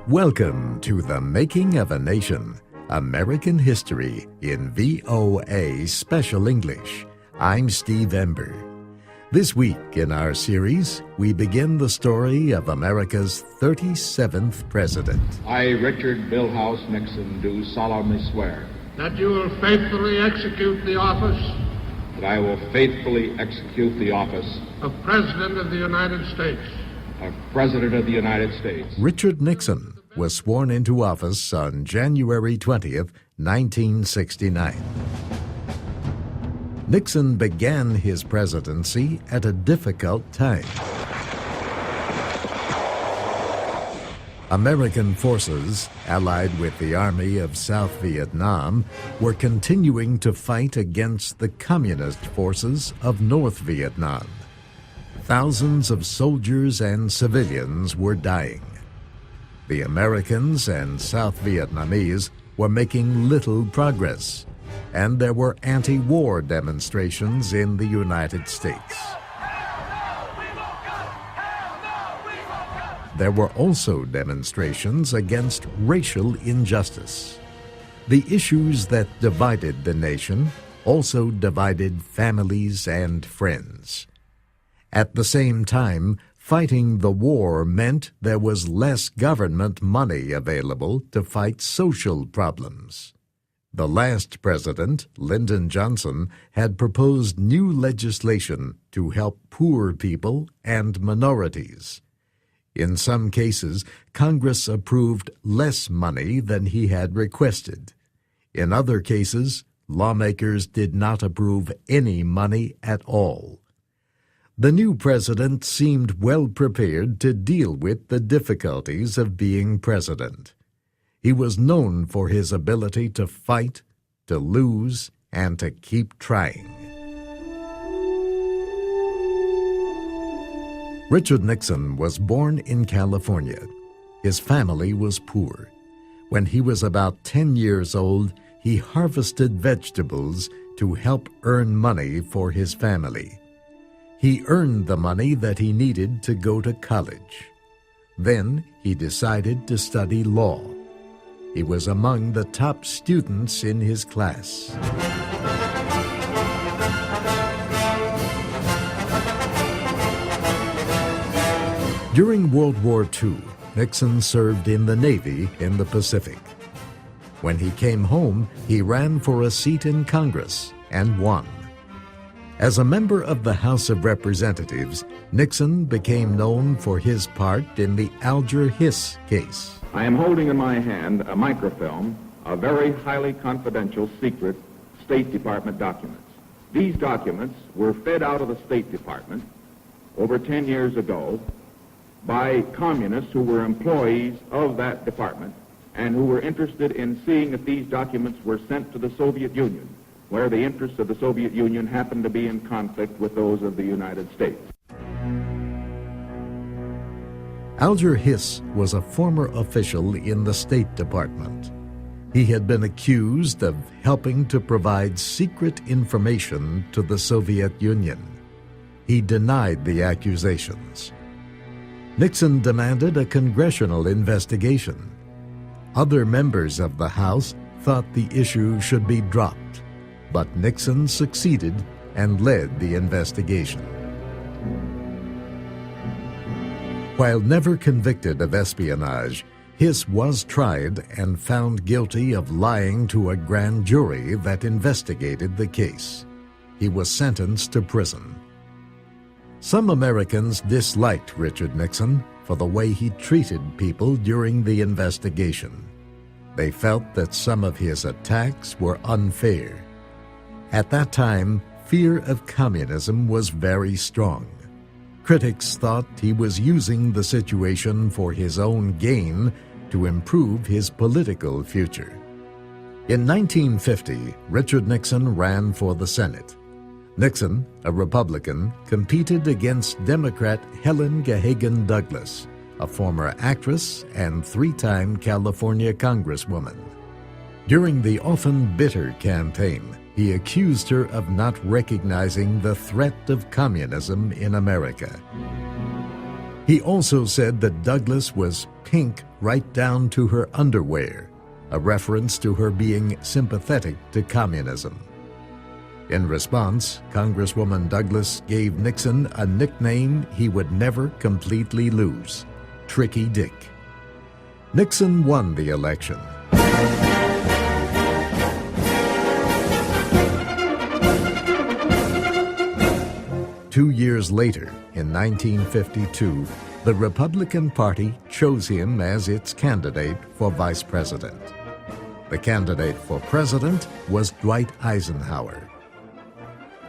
Welcome to The Making of a Nation, American History in VOA Special English. I'm Steve Ember. This week in our series, we begin the story of America's 37th president. I, Richard Billhouse Nixon, do solemnly swear that you will faithfully execute the office that I will faithfully execute the office of President of the United States. Of President of the United States. Richard Nixon was sworn into office on January 20th, 1969. Nixon began his presidency at a difficult time. American forces, allied with the Army of South Vietnam, were continuing to fight against the communist forces of North Vietnam. Thousands of soldiers and civilians were dying. The Americans and South Vietnamese were making little progress, and there were anti-war demonstrations in the United States. There were also demonstrations against racial injustice. The issues that divided the nation also divided families and friends. At the same time, fighting the war meant there was less government money available to fight social problems. The last president, Lyndon Johnson, had proposed new legislation to help poor people and minorities. In some cases, Congress approved less money than he had requested. In other cases, lawmakers did not approve any money at all. The new president seemed well prepared to deal with the difficulties of being president. He was known for his ability to fight, to lose, and to keep trying. Richard Nixon was born in California. His family was poor. When he was about 10 years old, he harvested vegetables to help earn money for his family. He earned the money that he needed to go to college. Then he decided to study law. He was among the top students in his class. During World War II, Nixon served in the Navy in the Pacific. When he came home, he ran for a seat in Congress and won. As a member of the House of Representatives, Nixon became known for his part in the Alger Hiss case. I am holding in my hand a microfilm of very highly confidential, secret State Department documents. These documents were fed out of the State Department over 10 years ago by communists who were employees of that department and who were interested in seeing if these documents were sent to the Soviet Union, where the interests of the Soviet Union happened to be in conflict with those of the United States. Alger Hiss was a former official in the State Department. He had been accused of helping to provide secret information to the Soviet Union. He denied the accusations. Nixon demanded a congressional investigation. Other members of the House thought the issue should be dropped, but Nixon succeeded and led the investigation. While never convicted of espionage, Hiss was tried and found guilty of lying to a grand jury that investigated the case. He was sentenced to prison. Some Americans disliked Richard Nixon for the way he treated people during the investigation. They felt that some of his attacks were unfair. At that time, fear of communism was very strong. Critics thought he was using the situation for his own gain to improve his political future. In 1950, Richard Nixon ran for the Senate. Nixon, a Republican, competed against Democrat Helen Gahagan Douglas, a former actress and three-time California Congresswoman. During the often bitter campaign, he accused her of not recognizing the threat of communism in America. He also said that Douglas was pink right down to her underwear, a reference to her being sympathetic to communism. In response, Congresswoman Douglas gave Nixon a nickname he would never completely lose, Tricky Dick. Nixon won the election. Two years later, in 1952, the Republican Party chose him as its candidate for vice president. The candidate for president was Dwight Eisenhower.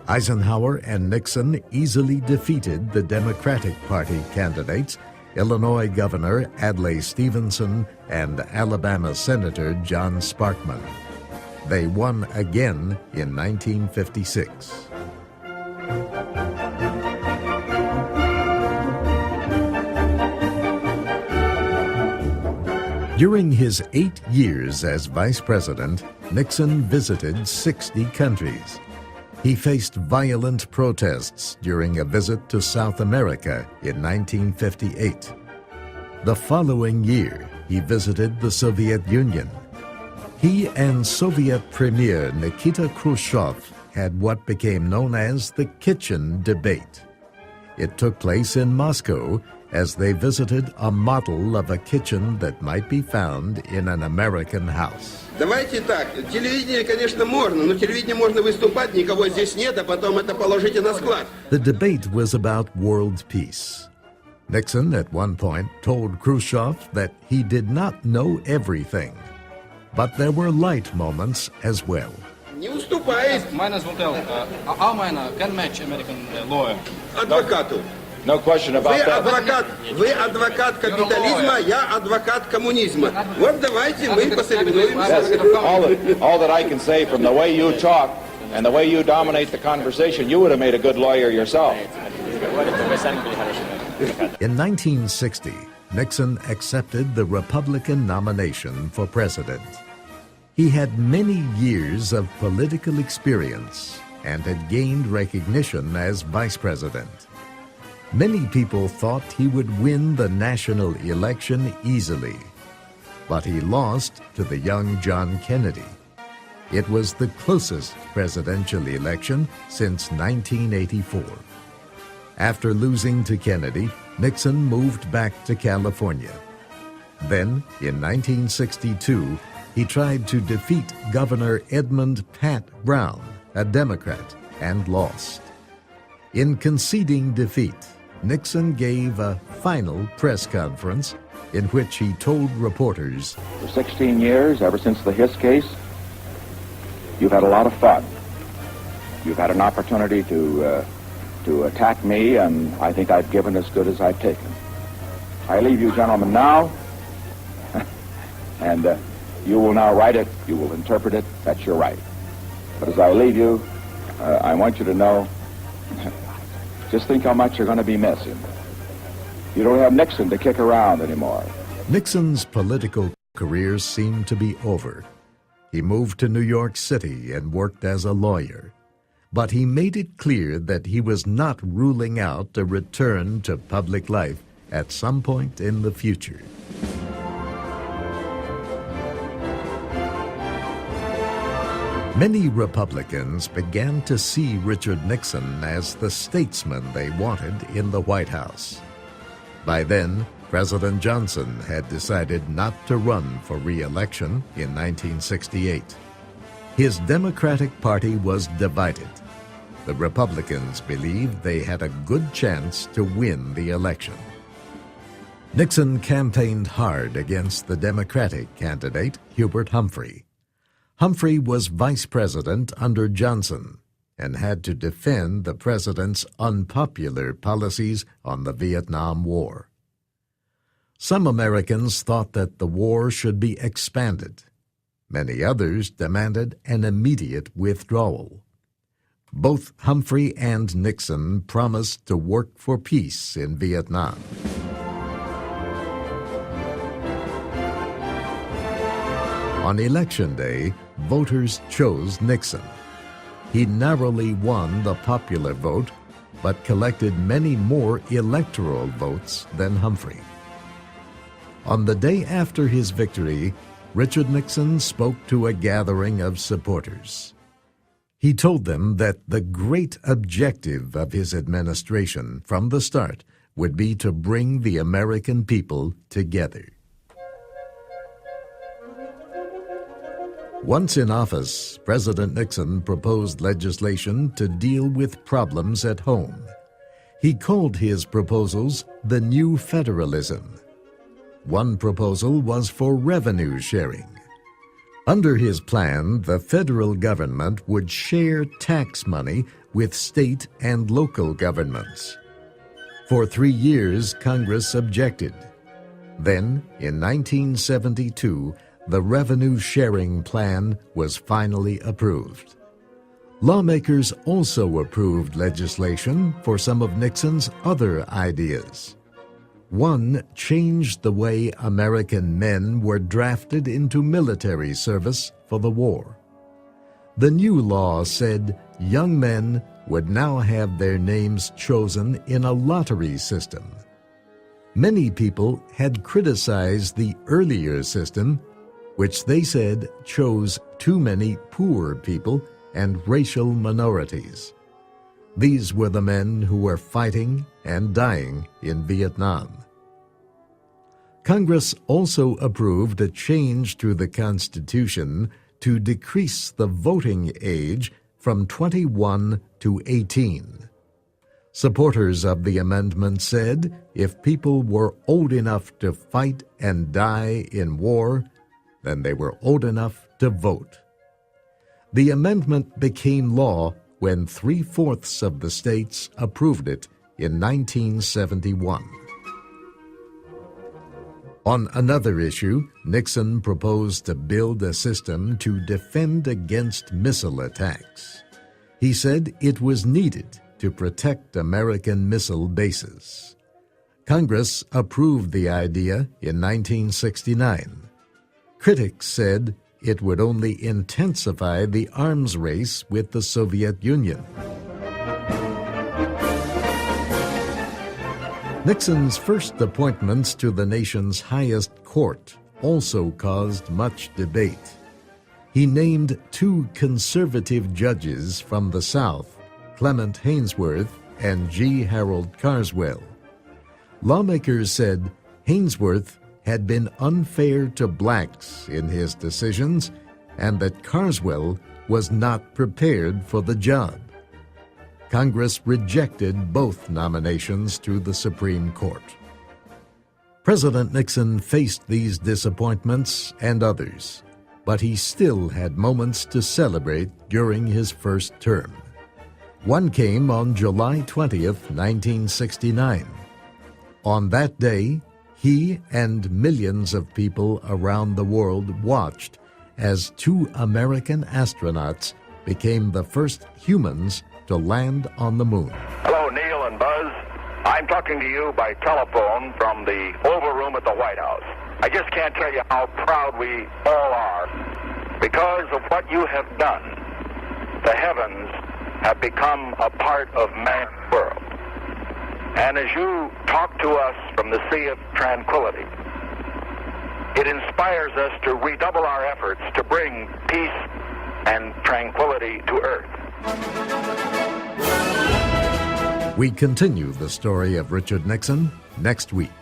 Eisenhower and Nixon easily defeated the Democratic Party candidates, Illinois Governor Adlai Stevenson and Alabama Senator John Sparkman. They won again in 1956. During his 8 years as vice president, Nixon visited 60 countries. He faced violent protests during a visit to South America in 1958. The following year, he visited the Soviet Union. He and Soviet Premier Nikita Khrushchev had what became known as the kitchen debate. It took place in Moscow as they visited a model of a kitchen that might be found in an American house. Давайте так, телевидение, конечно, можно, но телевидение можно выступать, никого здесь нет, а потом это положите на склад. The debate was about world peace. Nixon at one point told Khrushchev that he did not know everything, but there were light moments as well. Не уступает can match American lawyer. адвокату. No question about that. Вы адвокат капитализма, я адвокат коммунизма. Вот давайте мы посоревнуемся. All that I can say from the way you talk and the way you dominate the conversation, you would have made a good lawyer yourself. In 1960, Nixon accepted the Republican nomination for president. He had many years of political experience and had gained recognition as vice president. Many people thought he would win the national election easily, but he lost to the young John Kennedy. It was the closest presidential election since 1984. After losing to Kennedy, Nixon moved back to California. Then, in 1962, he tried to defeat Governor Edmund Pat Brown, a Democrat, and lost. In conceding defeat, Nixon gave a final press conference in which he told reporters, For 16 years, ever since the Hiss case, you've had a lot of fun. You've had an opportunity to attack me, and I think I've given as good as I've taken. I leave you gentlemen now, and you will now write it, you will interpret it, that's your right. But as I leave you, I want you to know, just think how much you're going to be missing. You don't have Nixon to kick around anymore. Nixon's political career seemed to be over. He moved to New York City and worked as a lawyer. But he made it clear that he was not ruling out a return to public life at some point in the future. Many Republicans began to see Richard Nixon as the statesman they wanted in the White House. By then, President Johnson had decided not to run for re-election in 1968. His Democratic Party was divided. The Republicans believed they had a good chance to win the election. Nixon campaigned hard against the Democratic candidate, Hubert Humphrey. Humphrey was vice president under Johnson and had to defend the president's unpopular policies on the Vietnam War. Some Americans thought that the war should be expanded. Many others demanded an immediate withdrawal. Both Humphrey and Nixon promised to work for peace in Vietnam. On Election Day, voters chose Nixon. He narrowly won the popular vote, but collected many more electoral votes than Humphrey. On the day after his victory, Richard Nixon spoke to a gathering of supporters. He told them that the great objective of his administration from the start would be to bring the American people together. Once in office, President Nixon proposed legislation to deal with problems at home. He called his proposals the New Federalism. One proposal was for revenue sharing. Under his plan, the federal government would share tax money with state and local governments. For 3 years, Congress objected. Then, in 1972, the revenue sharing plan was finally approved. Lawmakers also approved legislation for some of Nixon's other ideas. One changed the way American men were drafted into military service for the war. The new law said young men would now have their names chosen in a lottery system. Many people had criticized the earlier system, which they said chose too many poor people and racial minorities. These were the men who were fighting and dying in Vietnam. Congress also approved a change to the Constitution to decrease the voting age from 21 to 18. Supporters of the amendment said if people were old enough to fight and die in war, then they were old enough to vote. The amendment became law when 3/4 of the states approved it in 1971. On another issue, Nixon proposed to build a system to defend against missile attacks. He said it was needed to protect American missile bases. Congress approved the idea in 1969. Critics said it would only intensify the arms race with the Soviet Union. Nixon's first appointments to the nation's highest court also caused much debate. He named 2 conservative judges from the South, Clement Haynsworth and G. Harold Carswell. Lawmakers said Haynsworth had been unfair to blacks in his decisions and that Carswell was not prepared for the job. Congress rejected both nominations to the Supreme Court. President Nixon faced these disappointments and others, but he still had moments to celebrate during his first term. One came on July 20th, 1969. On that day, he and millions of people around the world watched as 2 American astronauts became the first humans to land on the moon. Hello, Neil and Buzz. I'm talking to you by telephone from the Oval Room at the White House. I just can't tell you how proud we all are. Because of what you have done, the heavens have become a part of man's world. And as you talk to us from the Sea of Tranquility, it inspires us to redouble our efforts to bring peace and tranquility to Earth. We continue the story of Richard Nixon next week.